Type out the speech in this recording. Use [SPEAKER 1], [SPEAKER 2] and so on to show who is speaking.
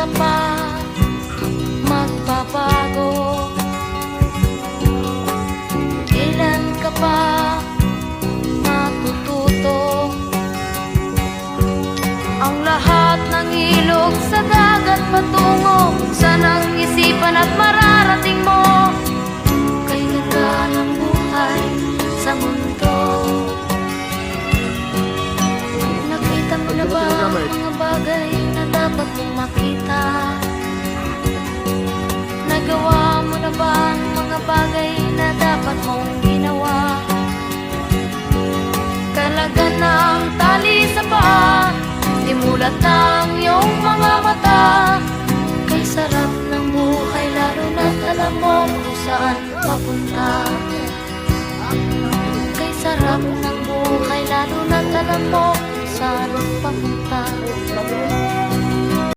[SPEAKER 1] ka pa magbabago? Kailan ka pa matututo? Ang lahat ng ilog sa dagat patungo, saan ang isipan at mararating mo? Kay ganda ng buhay sa mundo. Nakita mo na ba ang mga bagay na dapat mong makita? Nagawa mo na ba ang mga bagay na dapat mong ginawa? Kalaga ng tali sa paa, simulat ng iyong mga mata. Kay sarap ng buhay, lalo na't alam mo kung saan papunta. Kay sarap ng buhay, lalo na't alam mo kung saan papunta.